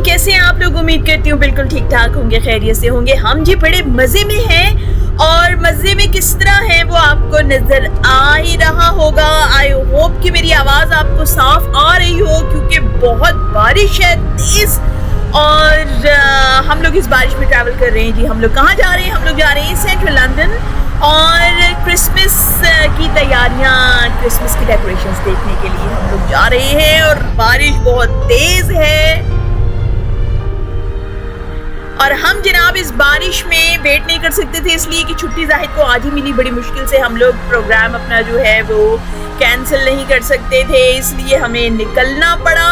कैसे हैं आप लोग? उम्मीद करती हूँ बिल्कुल ठीक ठाक होंगे, खैरियत से होंगे। हम जी बड़े मजे में हैं और मजे में किस तरह है वो आपको नजर आ ही रहा होगा। आई होप कि मेरी आवाज आपको साफ आ रही हो, क्योंकि बहुत बारिश है तेज और हम लोग इस बारिश में ट्रैवल कर रहे हैं जी। हम लोग कहाँ जा रहे हैं? हम लोग जा रहे हैं सेंट्रल लंदन और क्रिसमस की तैयारियां, क्रिसमस की डेकोरेशंस देखने के लिए हम लोग जा रहे हैं और बारिश बहुत तेज है और हम जनाब इस बारिश में वेट नहीं कर सकते थे, इसलिए कि छुट्टी जाहिद को आज ही मिली। बड़ी मुश्किल से हम लोग प्रोग्राम अपना जो है वो कैंसिल नहीं कर सकते थे, इसलिए हमें निकलना पड़ा।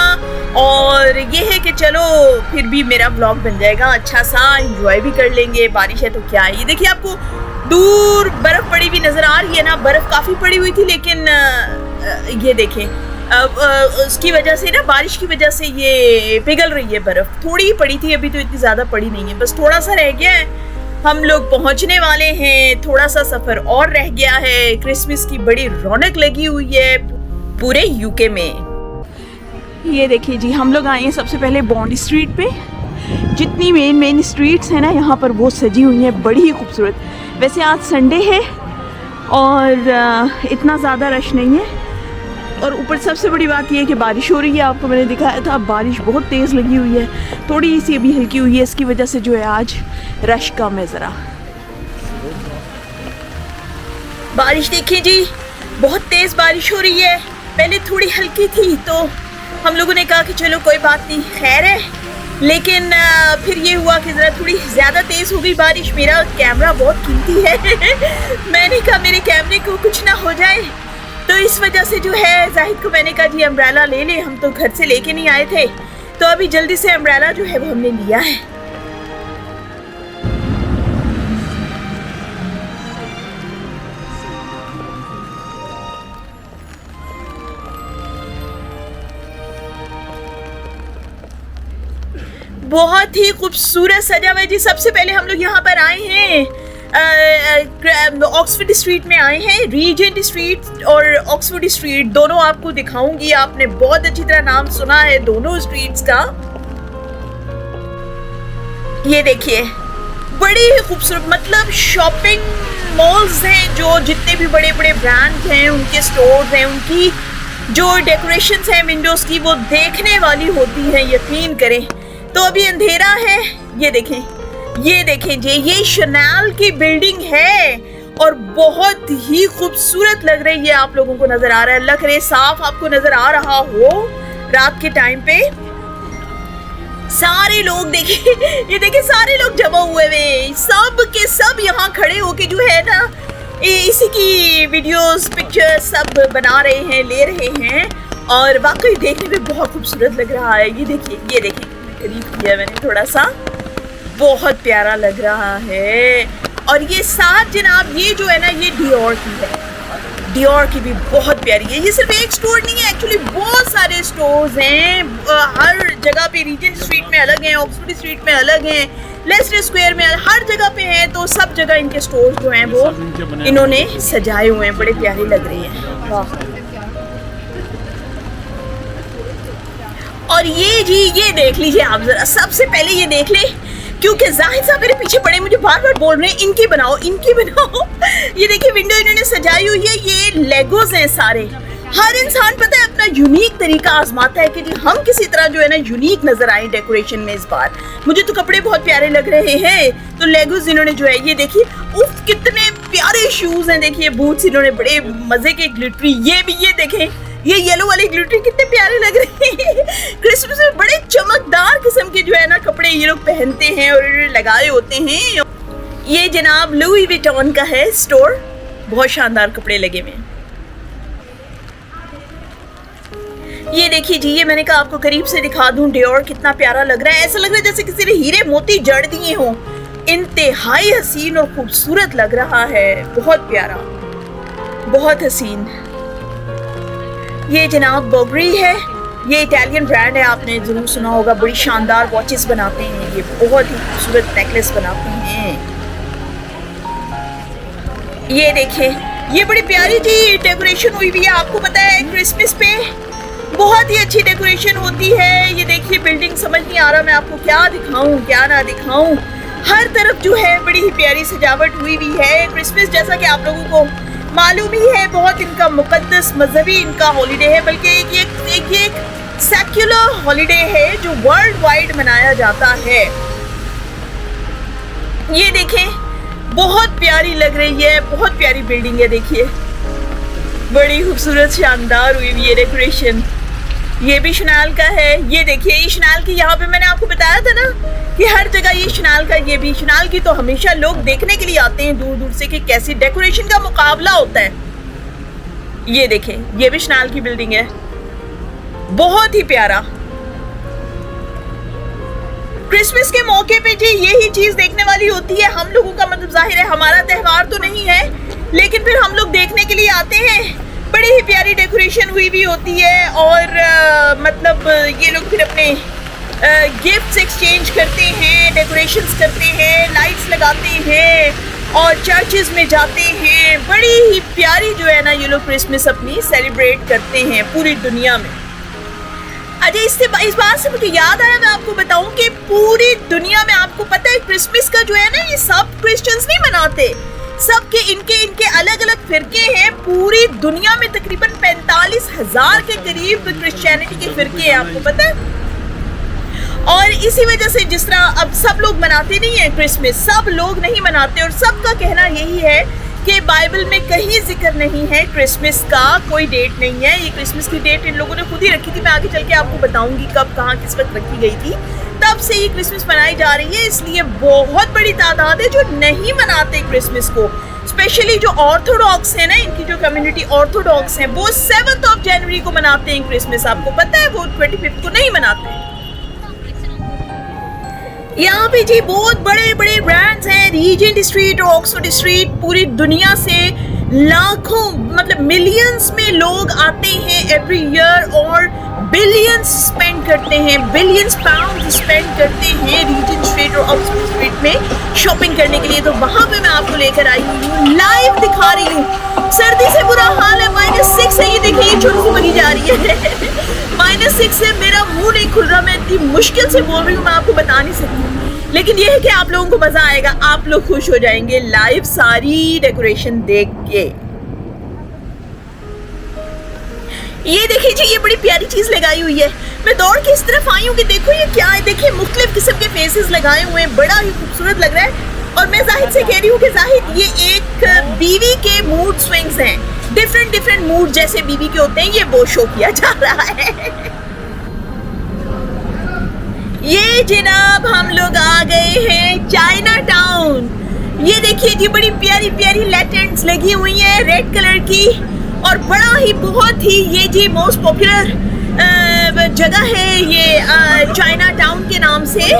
और ये है कि चलो फिर भी मेरा ब्लॉग बन जाएगा अच्छा सा, एंजॉय भी कर लेंगे। बारिश है तो क्या है। ये देखिए आपको दूर बर्फ पड़ी हुई नजर आ रही है ना। बर्फ काफी पड़ी हुई थी, लेकिन ये देखें उसकी वजह से ना, बारिश की वजह से ये पिघल रही है बर्फ। थोड़ी ही पड़ी थी, अभी तो इतनी ज्यादा पड़ी नहीं है, बस थोड़ा सा रह गया है। हम लोग पहुंचने वाले हैं, थोड़ा सा सफर और रह गया है। क्रिसमस की बड़ी रौनक लगी हुई है पूरे यूके में। ये देखिए जी, हम लोग आए हैं सबसे पहले बॉन्ड स्ट्रीट पे। जितनी मेन स्ट्रीट्स हैं ना यहाँ पर वो सजी हुई हैं, बड़ी ही खूबसूरत। वैसे आज संडे है और इतना ज़्यादा रश नहीं है और ऊपर सबसे बड़ी बात यह है कि बारिश हो रही है। आपको मैंने दिखाया था, बारिश बहुत तेज़ लगी हुई है, थोड़ी सी अभी हल्की हुई है, इसकी वजह से जो है आज रश कम है ज़रा। बारिश देखिए जी, बहुत तेज़ बारिश हो रही है। पहले थोड़ी हल्की थी तो हम लोगों ने कहा कि चलो कोई बात नहीं, खैर है, लेकिन फिर ये हुआ कि ज़रा थोड़ी ज़्यादा तेज़ हो गई बारिश। मेरा कैमरा बहुत कीमती है मैंने कहा मेरे कैमरे को कुछ ना हो जाए, तो इस वजह से जो है जाहिद को मैंने कहा जी अम्ब्रेला ले ले। हम तो घर से लेके नहीं आए थे, तो अभी जल्दी से अम्ब्रेला जो है वो हमने लिया है। बहुत ही खूबसूरत सजा हुआ है जी। सबसे पहले हम लोग यहाँ पर आए हैं, ऑक्सफोर्ड स्ट्रीट में आए हैं। रीजेंट स्ट्रीट और ऑक्सफोर्ड स्ट्रीट दोनों आपको दिखाऊंगी। आपने बहुत अच्छी तरह नाम सुना है दोनों स्ट्रीट्स का। ये देखिए बड़ी ही खूबसूरत, मतलब शॉपिंग मॉल्स हैं, जो जितने भी बड़े बड़े ब्रांड्स हैं उनके स्टोर्स हैं, उनकी जो डेकोरेशंस हैं विंडोज की वो देखने वाली होती है, यकीन करें। तो अभी अंधेरा है। ये देखें जी, ये शनैल की बिल्डिंग है और बहुत ही खूबसूरत लग रही है। आप लोगों को नजर आ रहा है, लग रहे साफ आपको नजर आ रहा हो रात के टाइम पे। सारे लोग देखिए, ये देखिए सारे लोग जमा हुए हुए, सब के सब यहाँ खड़े होके जो है ना इसी की वीडियोस पिक्चर्स सब बना रहे हैं, ले रहे हैं और वाकई देखने में बहुत खूबसूरत लग रहा है। ये देखिए करीब किया मैंने थोड़ा सा, बहुत प्यारा लग रहा है। और ये साथ जनाब, ये जो है ना ये डियोर की है, डियोर की भी बहुत प्यारी है। ये सिर्फ एक स्टोर नहीं है, एक्चुअली बहुत सारे स्टोर्स हैं हर जगह पे। रीजेंट स्ट्रीट में अलग हैं, ऑक्सफोर्ड स्ट्रीट में अलग हैं, लेस्टर स्क्वायर में हर जगह पे हैं। तो सब जगह इनके स्टोर्स जो हैं वो इन्होंने सजाए हुए हैं, बड़े प्यारे लग रहे हैं। वाह। और ये जी, ये देख लीजिए आप जरा, सबसे पहले ये देख ले, क्योंकि जाहिद साहब मेरे पीछे पड़े मुझे बार बार बोल रहे हैं इनकी बनाओ। ये देखिए विंडो इन्होंने सजाई हुई है, ये लेगोज हैं सारे। हर इंसान पता है अपना यूनिक तरीका आजमाता है कि जी हम किसी तरह जो है ना यूनिक नजर आए डेकोरेशन में। इस बार मुझे तो कपड़े बहुत प्यारे लग रहे हैं, तो लेगोज इन्होंने जो है, ये देखिए उफ कितने प्यारे शूज हैं। देखिए बूट्स इन्होंने बड़े मजे के ग्लिटरी, ये भी ये देखें, ये येलो वाले ग्लिटरी कितने प्यारे लग रहे हैं। क्रिसमस में बड़े चमकदार किस्म के जो है ना कपड़े ये लोग पहनते हैं और लगाए होते हैं। ये जनाब लुई विटॉन का है स्टोर, बहुत शानदार कपड़े लगे हुए। ये देखिए जी, ये मैंने कहा आपको करीब से दिखा दूं, डियोर कितना प्यारा लग रहा है। ऐसा लग रहा है जैसे किसी ने हीरे मोती जड़ दिए हों। इंतहाई हसीन और खूबसूरत लग रहा है, बहुत प्यारा, बहुत हसीन। ये जनाब बोगरी है, ये इटालियन ब्रांड है, आपने जरूर सुना होगा। बड़ी शानदार वॉचेस बनाते हैं, ये बहुत ही खूबसूरत नेकलेस बनाते हैं। ये देखें, ये बड़ी प्यारी जी डेकोरेशन हुई हुई है। आपको पता है क्रिसमस पे बहुत ही अच्छी डेकोरेशन होती है। ये देखिए बिल्डिंग, समझ नहीं आ रहा मैं आपको क्या दिखाऊं क्या ना दिखाऊं। हर तरफ जो है बड़ी ही प्यारी सजावट हुई हुई है। क्रिसमस जैसा कि आप लोगों को मालूम ही है बहुत इनका मुकद्दस मजहबी इनका हॉलीडे है, बल्कि एक सेक्युलर हॉलीडे है जो वर्ल्ड वाइड मनाया जाता है। ये देखें बहुत प्यारी लग रही है, बहुत प्यारी बिल्डिंग है। देखिए बड़ी खूबसूरत शानदार हुई हुई है डेकोरेशन। ये भी शनाल का है। ये देखिए ये शनाल की, यहाँ पे मैंने आपको बताया था ना कि हर जगह ये शनाल का, ये भी शनाल की तो हमेशा लोग देखने के लिए आते हैं दूर दूर से कि कैसी डेकोरेशन का मुकाबला होता है। ये देखें ये भी शनाल की बिल्डिंग है, बहुत ही प्यारा। क्रिसमस के मौके पे जी यही चीज देखने वाली होती है। हम लोगों का मतलब जाहिर है हमारा त्योहार तो नहीं है, लेकिन फिर हम लोग देखने के लिए आते हैं। बड़ी ही प्यारी डेकोरेशन हुई भी होती है और मतलब ये लोग फिर अपने गिफ्ट्स एक्सचेंज करते हैं, डेकोरेशंस करते हैं, लाइट्स लगाते हैं और चर्चेस में जाते हैं। बड़ी ही प्यारी जो है ना ये लोग क्रिसमस अपनी सेलिब्रेट करते हैं पूरी दुनिया में। अजय इस बात से मुझे याद आया, मैं आपको बताऊं कि पूरी दुनिया में आपको पता है क्रिसमस का जो है ना ये सब क्रिश्चियंस नहीं मनाते, सबके इनके अलग अलग फिरके हैं। पूरी दुनिया में तकरीबन 45,000 के करीब क्रिश्चियनिटी के फिरके हैं, आपको पता है। और इसी वजह से जिस तरह अब सब लोग मनाते नहीं है क्रिसमस, सब लोग नहीं मनाते और सबका कहना यही है कि बाइबल में कहीं जिक्र नहीं है क्रिसमस का, कोई डेट नहीं है। ये क्रिसमस की डेट इन लोगों ने खुद ही रखी थी। मैं आगे चल के आपको बताऊंगी कब कहाँ किस वक्त रखी गई थी। तब से ये क्रिसमस मनाई जा रही है, इसलिए बहुत बड़ी तादाद है जो नहीं मनाते क्रिसमस को। स्पेशली जो ऑर्थोडॉक्स है ना, इनकी जो कम्युनिटी ऑर्थोडॉक्स है वो 7 जनवरी को मनाते हैं क्रिसमस। आपको पता है वो 25 को नहीं मनाते। यहाँ पे जी बहुत बड़े बड़े ब्रांड्स हैं, रीजेंट स्ट्रीट और ऑक्सफोर्ड स्ट्रीट। पूरी दुनिया से लाखों मतलब मिलियंस में लोग आते हैं एवरी ईयर और बिलियंस स्पेंड करते हैं, बिलियंस पाउंड स्पेंड करते हैं रीजेंट स्ट्रीट और ऑक्सफोर्ड स्ट्रीट में शॉपिंग करने के लिए। तो वहाँ पे मैं आपको लेकर आई हूँ, लाइव दिखा रही हूँ। सर्दी से बुरा हाल है, -6 है। ये देखिए ये छोटी सी बनी जा रही है -6 है, मेरा मुंह नहीं खुल रहा, मैं इतनी मुश्किल से बोल रही हूँ, मैं आपको बता नहीं सकती। लेकिन ये है कि आप लोगों को मजा आएगा, आप लोग खुश हो जाएंगे लाइव सारी डेकोरेशन देख के। ये देखिए जी ये बड़ी प्यारी चीज लगाई हुई है। मैं दौड़ के इस तरफ आई हूँ कि देखो ये क्या है। देखिए मुख्तलिफ किस्म के फेसेस लगाए हुए हैं, बड़ा ही खूबसूरत लग रहा है। और मैं जाहिद से कह रही हूँ कि जाहिद ये एक बीवी के मूड स्विंग्स हैं, डिफरेंट मूड जैसे बीवी के होते हैं, ये वो शो किया जा रहा है। ये जनाब हम लोग आ गए हैं चाइना टाउन। ये देखिए जी बड़ी प्यारी प्यारी लैंटर्न्स लगी हुई हैं रेड कलर की और बड़ा ही बहुत ही ये जी मोस्ट पॉपुलर जगह है ये चाइना टाउन के नाम से,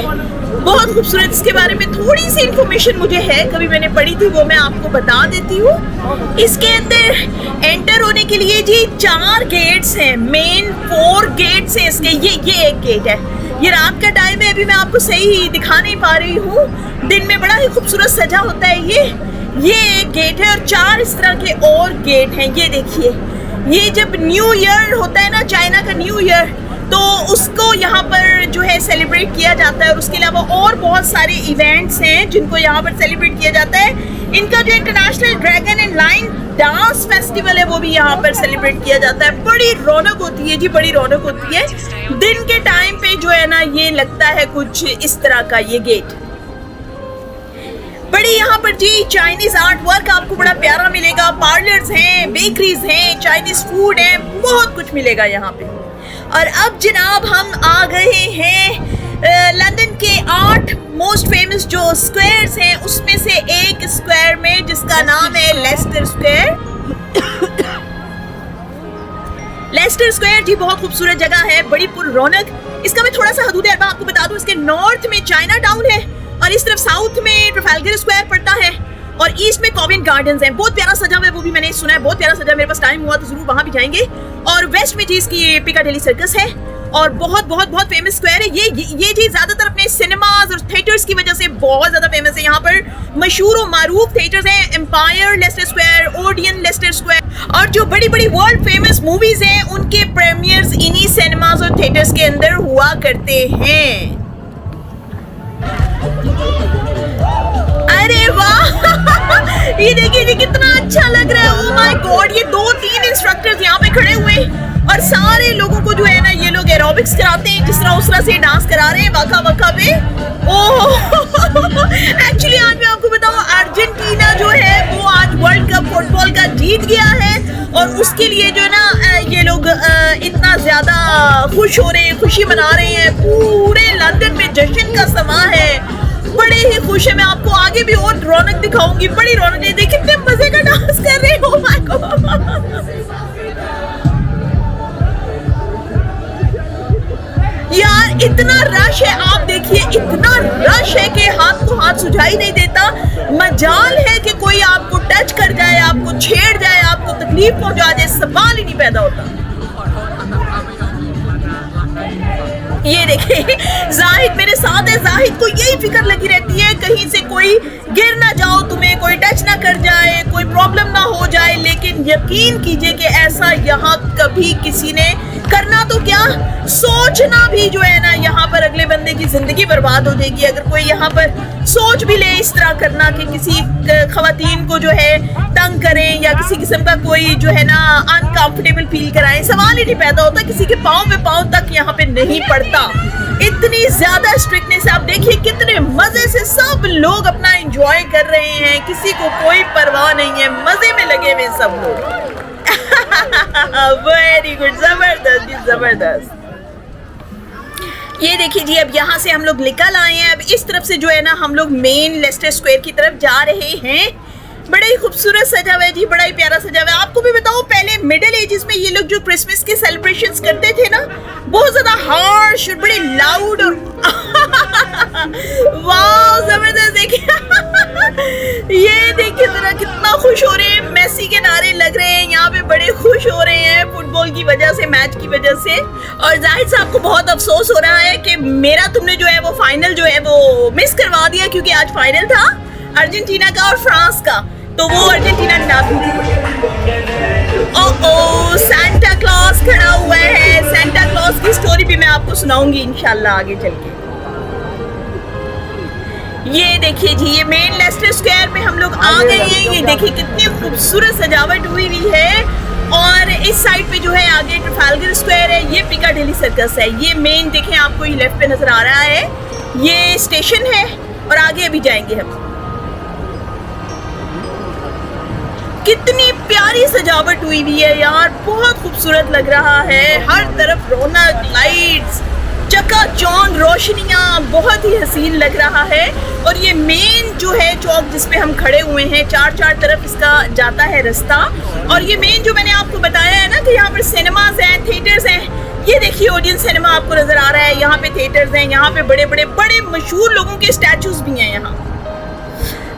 बहुत खूबसूरत। इसके बारे में थोड़ी सी इंफॉर्मेशन मुझे है, कभी मैंने पढ़ी थी, वो मैं आपको बता देती हूँ। इसके अंदर एंटर होने के लिए जी 4 गेट्स हैं, मेन 4 गेट्स हैं इसके। ये एक गेट है, ये रात का टाइम है, अभी मैं आपको सही दिखा नहीं पा रही हूँ। दिन में बड़ा ही खूबसूरत सजा होता है ये एक गेट है और 4 इस तरह के और गेट हैं। ये देखिए ये जब न्यू ईयर होता है ना, चाइना का न्यू ईयर, तो उसको यहाँ पर जो है सेलिब्रेट किया जाता है। और उसके अलावा और बहुत सारे इवेंट्स हैं जिनको यहाँ पर सेलिब्रेट किया जाता है। इनका जो international dragon and line dance festival है वो भी यहाँ पर सेलिब्रेट किया जाता है। बड़ी रौनक होती है जी, बड़ी रौनक होती है। दिन के टाइम पे जो है ना ये लगता है कुछ इस तरह का ये गेट। बड़ी यहाँ पर जी चाइनीज आर्ट वर्क आपको बड़ा प्यारा मिलेगा। पार्लर्स हैं, बेकरीज हैं, चाइनीज फूड है, बहुत कुछ मिलेगा यहाँ पे। और अब जनाब हम आ गए हैं लंदन के 8 मोस्ट फेमस जो स्क्वायर्स हैं उसमें से एक स्क्वायर में जिसका नाम है लेस्टर स्क्वायर। लेस्टर स्क्वायर जी बहुत खूबसूरत जगह है, बड़ी पुररौनक। इसका मैं थोड़ा सा हदूद अरबा आपको बता दूं। इसके नॉर्थ में चाइना टाउन है और इस तरफ साउथ में ट्रफालगर स्क्वायर पड़ता है और ईस्ट में कॉवेंट गार्डन्स हैं। बहुत प्यारा सजा हुआ है, वो भी मैंने सुना है बहुत प्यारा सजा। मेरे पास टाइम हुआ तो जरूर वहां भी जाएंगे। और वेस्ट में जी इसकी पिकाडेली सर्कस है और बहुत बहुत बहुत फेमस स्क्वायर है ये जी ज्यादातर अपने सिनेमाज और थिएटर्स की वजह से बहुत ज्यादा फेमस है। यहाँ पर मशहूर और मारूफ थिएटर्स हैं, Empire Leicester Square, Odeon Leicester Square, और जो बड़ी बड़ी वर्ल्ड फेमस मूवीज हैं उनके प्रीमियर्स इन्हीं सिनेमाज और थिएटर्स के अंदर हुआ करते हैं। अरे वाह ये देखिए जी कितना अच्छा लग रहा है। ओह माय गॉड, ये 2-3 इंस्ट्रक्टर्स यहाँ पे खड़े हुए और सारे लोगों को जो है ना ये लोग एरोबिक्स कराते हैं, जिस तरह उस तरह से डांस करा रहे हैं वाका वाका पे। ओह एक्चुअली आज मैं आपको बताऊं अर्जेंटीना जो है वो आज वर्ल्ड कप फुटबॉल का जीत गया है और उसके लिए जो है ना ये लोग इतना ज्यादा खुश हो रहे हैं, खुशी मना रहे हैं। पूरे लंदन में जश्न का समा है, बड़े ही खुश है। मैं आपको आगे भी और रौनक दिखाऊंगी, बड़ी रौनक है। देखिए कितने मजे का डांस कर रहे हो। माय गॉड यार इतना रश है, आप देखिए इतना रश है कि हाथ को हाथ सुझाई नहीं देता। मजाल है कि कोई आपको टच कर जाए, आपको छेड़ जाए, आपको तकलीफ पहुंचा जाए, सवाल ही नहीं पैदा होता। ये देखिए जाहिद मेरे साथ है, जाहिद को यही फिक्र लगी रहती है कहीं से कोई गिर ना जाओ, तुम्हें कोई टच ना कर जाए, कोई प्रॉब्लम ना हो जाए। लेकिन यकीन कीजिए कि ऐसा यहाँ कभी किसी ने करना तो क्या सोचना भी जो है ना यहाँ पर अगले बंदे की जिंदगी बर्बाद हो जाएगी। अगर कोई यहाँ पर सोच भी ले इस तरह करना कि किसी खवातीन को जो है तंग करें या किसी किस्म का कोई जो है ना अनकंफर्टेबल फील कराएं, सवाल ही नहीं पैदा होता। किसी के पाँव पे पाँव तक यहाँ पे नहीं पड़ता। इतनी ज्यादा स्ट्रिक्टनेस है। आप देखिए कितने मजे से सब लोग अपना एंजॉय कर रहे हैं, किसी को कोई परवाह नहीं है, मजे में लगे हुए सब लोग। वेरी गुड, जबरदस्त जबरदस्त। ये देखिए जी अब यहाँ से हम लोग निकल आए हैं। अब इस तरफ से जो है ना हम लोग मेन लेस्टर स्क्वायर की तरफ जा रहे हैं। बड़ा ही खूबसूरत सजा हुआ है जी, बड़ा ही प्यारा सजा हुआ है। आपको भी बताऊं पहले मिडिल एजेस में ये लोग जो क्रिसमस के सेलिब्रेशंस करते थे ना बहुत ज्यादा हार्श और बड़े लाउड और वाह जबरदस्त। देखिए ये देखिए जरा कितना खुश हो रहे हैं, मेसी के नारे लग रहे हैं, यहाँ पे बड़े खुश हो रहे हैं फुटबॉल की वजह से, मैच की वजह से। और जाहिद साहब को बहुत अफसोस हो रहा है कि मेरा तुमने जो है वो फाइनल जो है वो मिस करवा दिया, क्योंकि आज फाइनल था अर्जेंटीना का और फ्रांस का, तो वो अर्जेंटीना ने ना ओह सांता क्लॉज खड़ा हुआ है। सांता क्लॉज की स्टोरी भी मैं आपको सुनाऊंगी इंशाल्लाह आगे चल के। ये देखिए जी ये मेन लेस्टर स्क्वायर में हम लोग आ गए हैं। ये देखिए कितनी खूबसूरत सजावट हुई हुई है। और इस साइड पे जो है आगे ट्रफाल्गर स्क्वायर है, ये पिकाडेली सर्कस है। ये मेन देखें आपको ये लेफ्ट पे नजर आ रहा है, ये स्टेशन है और आगे अभी जाएंगे हम। कितनी प्यारी सजावट हुई हुई है यार, बहुत खूबसूरत लग रहा है। हर तरफ रौनक, लाइट्स, चकाचौंध रोशनियां, बहुत ही हसीन लग रहा है। और ये मेन जो है चौक जिस पे हम खड़े हुए हैं, चार तरफ इसका जाता है रास्ता। और ये मेन जो मैंने आपको बताया है ना कि यहाँ पर सिनेमाज हैं, थिएटर्स हैं। ये देखिए ओडियन सिनेमा आपको नजर आ रहा है, यहाँ पे थिएटर्स हैं, यहाँ पे बड़े बड़े मशहूर लोगों के स्टैचूज भी हैं यहाँ।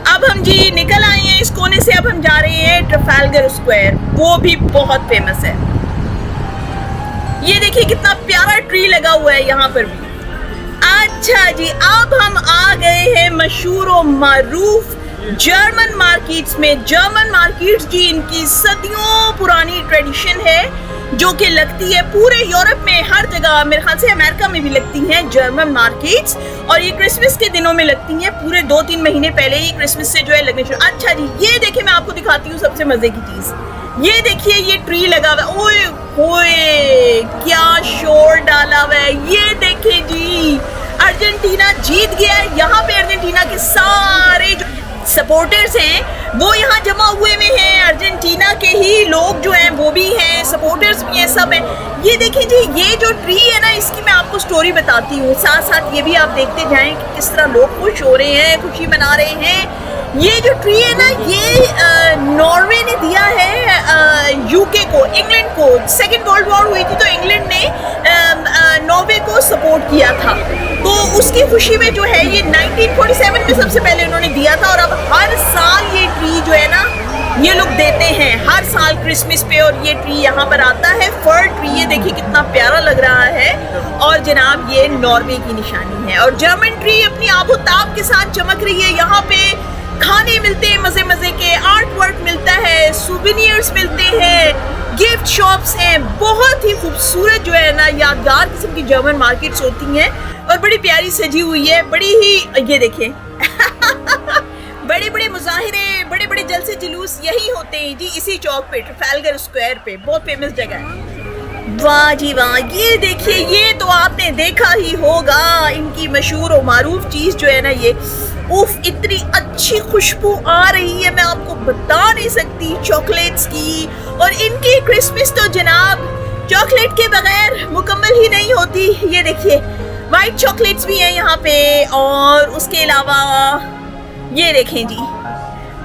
अब हम जी निकल आए हैं इस कोने से, अब हम जा रहे हैं ट्रफाल्गर स्क्वायर, वो भी बहुत फेमस है। ये देखिए कितना प्यारा ट्री लगा हुआ है यहाँ पर भी। अच्छा जी अब हम आ गए हैं मशहूर और मारूफ जर्मन मार्केट्स में। जर्मन मार्केट्स जी इनकी सदियों पुरानी ट्रेडिशन है जो कि लगती है पूरे यूरोप में हर जगह, मेरे ख्याल से अमेरिका में भी लगती हैं जर्मन मार्केट्स। और ये क्रिसमस के दिनों में लगती हैं, पूरे 2-3 महीने पहले ही क्रिसमस से जो है लगने शुरू। अच्छा जी ये देखिए मैं आपको दिखाती हूँ सबसे मजे की चीज। ये देखिए ये ट्री लगा हुआ है, ओए होए क्या शोर डाला हुआ है। ये देखिए जी अर्जेंटीना जीत गया है। यहाँ पे अर्जेंटीना के सारे जो सपोर्टर्स हैं वो यहाँ जमा हुए में हैं, अर्जेंटीना के ही लोग जो हैं वो भी हैं, सपोर्टर्स भी हैं, सब हैं। ये देखिए जी ये जो ट्री है ना इसकी मैं आपको स्टोरी बताती हूँ, साथ साथ ये भी आप देखते जाएं कि किस तरह लोग खुश हो रहे हैं, खुशी मना रहे हैं। ये जो ट्री है ना ये नॉर्वे ने दिया है यूके को, इंग्लैंड को। सेकेंड वर्ल्ड वॉर हुई थी तो इंग्लैंड ने नॉर्वे को सपोर्ट किया था, तो उसकी खुशी में जो है ये 1947 में सबसे पहले उन्होंने दिया था। और अब हर साल ये ट्री जो है ना ये लोग देते मिलते हैं हर साल क्रिसमस पे, और ये ट्री यहाँ पर आता है, फर ट्री। ये देखिए कितना प्यारा लग रहा है, और जनाब ये नॉर्वे की निशानी है। और जर्मन ट्री अपनी आबोताब के साथ चमक रही है। यहाँ पे खाने मिलते हैं मजे मजे के, आर्ट वर्क मिलता है, सुवेनियर्स मिलते हैं, गिफ्ट शॉप्स हैं। बहुत ही खूबसूरत जो है ना यादगार किस्म की जर्मन मार्केट्स होती हैं, और बड़ी प्यारी सजी हुई है, बड़ी ही, ये देखें बड़े बड़े मुजाहिरे, बड़े बड़े जलसे जुलूस यही होते हैं जी, इसी चौक पे, ट्रफालगर स्क्वायर पे, बहुत फेमस जगह है। वाह जी वाह, ये देखिए, ये तो आपने देखा ही होगा, इनकी मशहूर और मारूफ चीज जो है ना ये, उफ, इतनी अच्छी खुशबू आ रही है, मैं आपको बता नहीं सकती, चॉकलेट्स की। और इनकी क्रिसमस तो जनाब चॉकलेट के बगैर मुकम्मल ही नहीं होती। ये देखिए वाइट चॉकलेट्स भी हैं यहाँ पे, और उसके अलावा ये देखें जी,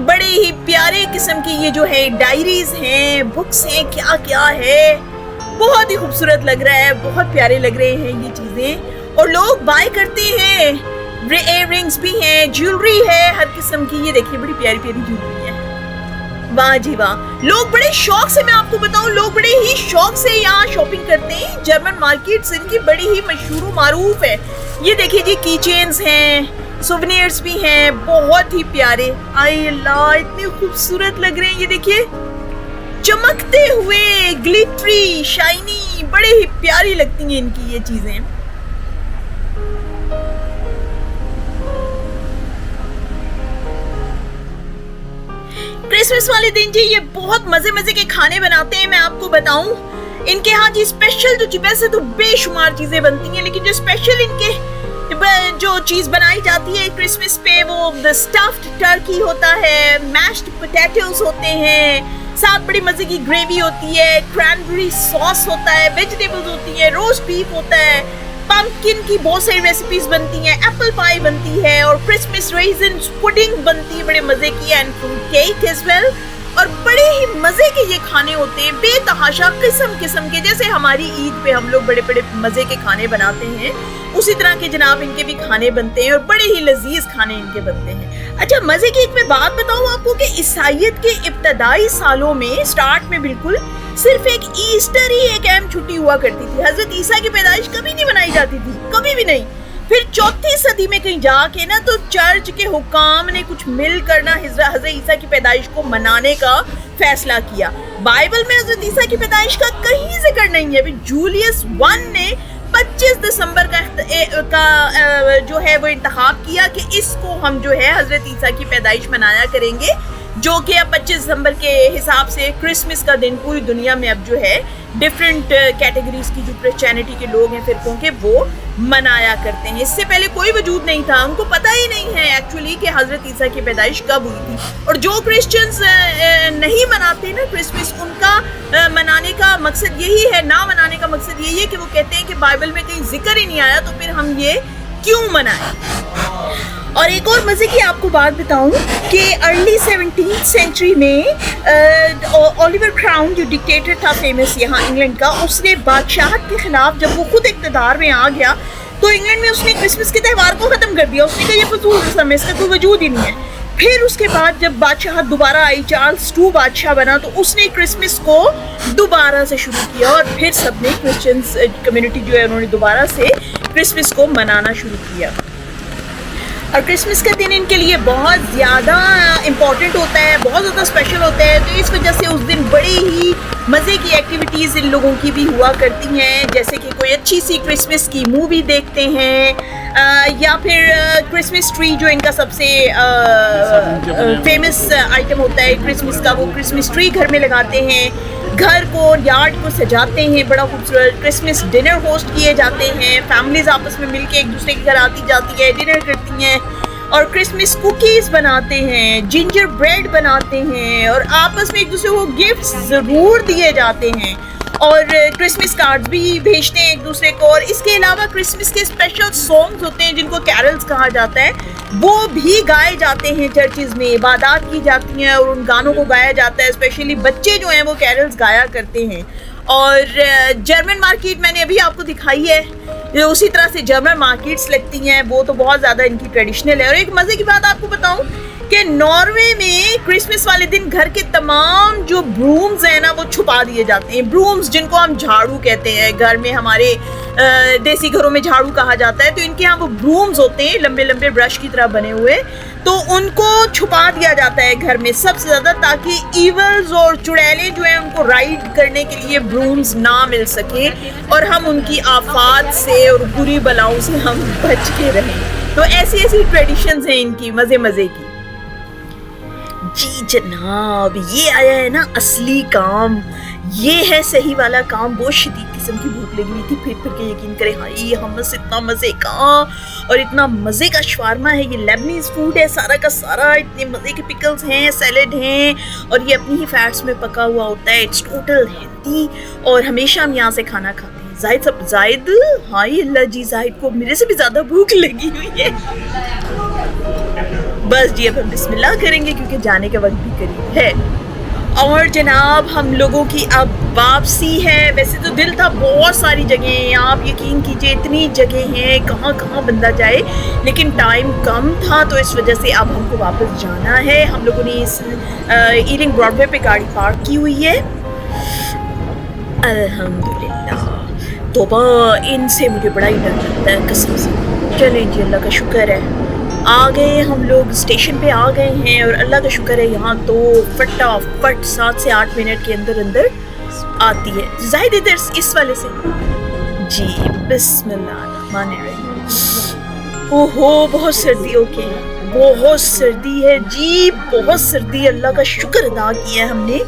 बड़े ही प्यारे किस्म की ये जो है डायरीज हैं, बुक्स हैं, क्या क्या है, बहुत ही खूबसूरत लग रहा है, बहुत प्यारे लग रहे हैं ये चीजें, और लोग बाय करते हैं। इयररिंग्स भी हैं, ज्वेलरी है हर किस्म की। ये देखिए बड़ी प्यारी प्यारी ज्वेलरी है, वाह जी वाह। लोग बड़े शौक से, मैं आपको बताऊं, लोग बड़े ही शौक से यहाँ शॉपिंग करते हैं। जर्मन मार्केट्स इनकी बड़ी ही मशहूर मारूफ है। ये देखिए जी, की चेन्स हैं, सुवेनियर्स भी हैं, बहुत ही प्यारे। आई अल्लाह, इतने खूबसूरत लग रहे हैं। ये देखिए चमकते हुए, ग्लिटरी, शाइनी, बड़े ही प्यारी लगती हैं इनकी ये चीजें। क्रिसमस वाले दिन जी ये बहुत मजे मजे के खाने बनाते हैं। मैं आपको बताऊं, इनके यहाँ जी स्पेशल जो, वैसे तो बेशुमार चीजें बनती हैं, लेकिन जो स्पेशल इनके जो चीज बनाई जाती है क्रिसमस पे, वो द स्टफ्ड टर्की होता है, मैश्ड पोटैटोस होते हैं, साथ बड़ी मजे की ग्रेवी होती है, क्रैनबेरी सॉस होता है, वेजिटेबल्स होती है, रोस्ट बीफ होता है, पंपकिन की बहुत सारी रेसिपीज बनती हैं, एप्पल पाई बनती है, और क्रिसमस रेजिन पुडिंग बनती है बड़े मजे की, and fruit cake as well. और बड़े ही मजे के ये खाने होते हैं, बेतहाशा किस्म किस्म के। जैसे हमारी ईद पे हम लोग बड़े बड़े मजे के खाने बनाते हैं, उसी तरह के जनाब इनके भी खाने बनते हैं, और बड़े ही लजीज खाने इनके बनते हैं। अच्छा, मजे की एक मैं बात बताऊं आपको कि ईसाइयत के इब्तदाई सालों में, स्टार्ट में बिल्कुल सिर्फ एक ईस्टर ही एक अहम छुट्टी हुआ करती थी। हजरत ईसा की पैदाइश कभी नहीं मनाई जाती थी, कभी भी नहीं। फिर 4वीं सदी में कहीं जाके ना, तो चर्च के हुकाम ने कुछ मिलकर ना हजरत ईसा की पैदाइश को मनाने का फैसला किया। बाइबल में हजरत ईसा की पैदाइश का कहीं जिक्र नहीं है। अभी जूलियस I ने 25 दिसंबर का जो है वो इंतखाब किया कि इसको हम जो है हजरत ईसा की पैदाइश मनाया करेंगे, जो कि अब 25 दिसंबर के हिसाब से क्रिसमस का दिन पूरी दुनिया में अब जो है डिफरेंट कैटेगरीज की जो क्रिश्चियनिटी के लोग हैं, फिरकों के, वो मनाया करते हैं। इससे पहले कोई वजूद नहीं था, उनको पता ही नहीं है एक्चुअली कि हजरत ईसा की पैदाइश कब हुई थी। और जो क्रिश्चियंस नहीं मनाते ना क्रिसमस, उनका मनाने का मकसद यही है, ना मनाने का मकसद यही है कि वो कहते हैं कि बाइबल में कहीं जिक्र ही नहीं आया, तो फिर हम ये क्यों मनाएं। और एक और मजे की आपको बात बताऊं कि अर्ली 17th सेंचुरी में ओलिवर क्राउन जो डिक्टेटर था फेमस यहाँ इंग्लैंड का, उसने बादशाहत के खिलाफ जब वो खुद इक़्तिदार में आ गया, तो इंग्लैंड में उसने क्रिसमस के त्यौहार को ख़त्म कर दिया। उसने कहा ये फजूल रस्म है, इसका कोई वजूद ही नहीं है। फिर उसके बाद जब बादशाहत दोबारा आई, चार्ल्स II बादशाह बना, तो उसने क्रिसमस को दोबारा से शुरू किया, और फिर सबने क्रिश्चियंस कम्युनिटी जो है उन्होंने दोबारा से क्रिसमस को मनाना शुरू किया। और क्रिसमस का दिन इनके लिए बहुत ज़्यादा इम्पॉर्टेंट होता है, बहुत ज़्यादा स्पेशल होता है। तो इस वजह से उस दिन बड़ी ही मज़े की एक्टिविटीज़ इन लोगों की भी हुआ करती हैं, जैसे कि कोई अच्छी सी क्रिसमस की मूवी देखते हैं, या फिर क्रिसमस ट्री जो इनका सबसे फेमस आइटम होता है क्रिसमस का, वो क्रिसमस ट्री घर में लगाते हैं, घर को, यार्ड को सजाते हैं, बड़ा खूबसूरत क्रिसमस डिनर होस्ट किए जाते हैं, फैमिलीज आपस में मिलके एक दूसरे के घर आती जाती है, डिनर करती हैं, और क्रिसमस कुकीज़ बनाते हैं, जिंजर ब्रेड बनाते हैं, और आपस में एक दूसरे को गिफ्ट्स ज़रूर दिए जाते हैं, और क्रिसमस कार्ड्स भी भेजते हैं एक दूसरे को। और इसके अलावा क्रिसमस के स्पेशल सॉन्ग्स होते हैं जिनको कैरल्स कहा जाता है, वो भी गाए जाते हैं चर्चेज में, इबादत की जाती हैं और उन गानों को गाया जाता है। स्पेशली बच्चे जो हैं वो कैरल्स गाया करते हैं। और जर्मन मार्केट मैंने अभी आपको दिखाई है, उसी तरह से जर्मन मार्केट्स लगती हैं, वो तो बहुत ज़्यादा इनकी ट्रेडिशनल है। और एक मज़े की बात आपको बताऊं कि नॉर्वे में क्रिसमस वाले दिन घर के तमाम जो ब्रूम्स हैं ना वो छुपा दिए जाते हैं। ब्रूम्स जिनको हम झाड़ू कहते हैं, घर में हमारे देसी घरों में झाड़ू कहा जाता है, तो इनके यहाँ वो ब्रूम्स होते हैं लंबे लंबे ब्रश की तरह बने हुए, तो उनको छुपा दिया जाता है घर में सबसे ज़्यादा, ताकि ईवल्स और चुड़ैलें जो हैं उनको राइड करने के लिए ब्रूम्स ना मिल सके और हम उनकी आफात से और बुरी बलाओं से हम बच के रहें। तो ऐसी ऐसी ट्रेडिशंस हैं इनकी मज़े मज़े की। जी जनाब, ये आया है ना असली काम, ये है सही वाला काम। बहुत शदीद किस्म की भूख लगी हुई थी, फिर के यकीन करें हाई हमस इतना मज़े का और इतना मज़े का शवारमा है। ये लेबनीज फूड है सारा का सारा, इतने मज़े के पिकल्स हैं, सैलेड हैं और ये अपनी ही फैट्स में पका हुआ होता है। इट्स टोटल हेल्दी और हमेशा हम यहाँ से खाना खाते हैं। जाहिद हाई अल्लाह जी, जाहिद को मेरे से भी ज़्यादा भूख लगी हुई है। बस जी अब हम बिस्मिल्लाह करेंगे क्योंकि जाने का वक्त भी करीब है। और जनाब हम लोगों की अब वापसी है। वैसे तो दिल था बहुत सारी जगह हैं, आप यकीन कीजिए इतनी जगह हैं, कहाँ कहाँ बंदा जाए, लेकिन टाइम कम था तो इस वजह से अब हमको वापस जाना है। हम लोगों ने इस ईलिंग ब्रॉडवे पे गाड़ी पार्क की हुई है। अल्हम्दुलिल्लाह, तौबा इनसे मुझे बड़ा ही डर लगता है कसम से। चलें जी, अल्लाह का शुक्र है आ गए हम लोग, स्टेशन पे आ गए हैं और अल्लाह का शुक्र है यहाँ तो फटाफट 7 से 8 मिनट के अंदर अंदर आती है। जाहिद इधर इस वाले से जी, बिस्मिल्लाह। ओहो बहुत सर्दी, ओके बहुत सर्दी है जी, बहुत सर्दी। अल्लाह का शुक्र अदा किया है हमने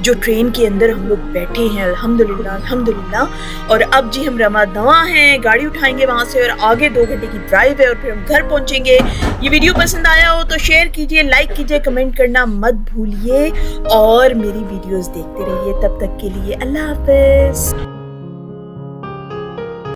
जो ट्रेन के अंदर हम लोग बैठे हैं, अल्हम्दुलिल्लाह अल्हम्दुलिल्लाह। और अब जी हम रमादवा हैं, गाड़ी उठाएंगे वहाँ से और आगे 2 घंटे की ड्राइव है और फिर हम घर पहुँचेंगे। ये वीडियो पसंद आया हो तो शेयर कीजिए, लाइक कीजिए, कमेंट करना मत भूलिए और मेरी वीडियोस देखते रहिए। तब तक के लिए अल्लाह हाफ़िज़।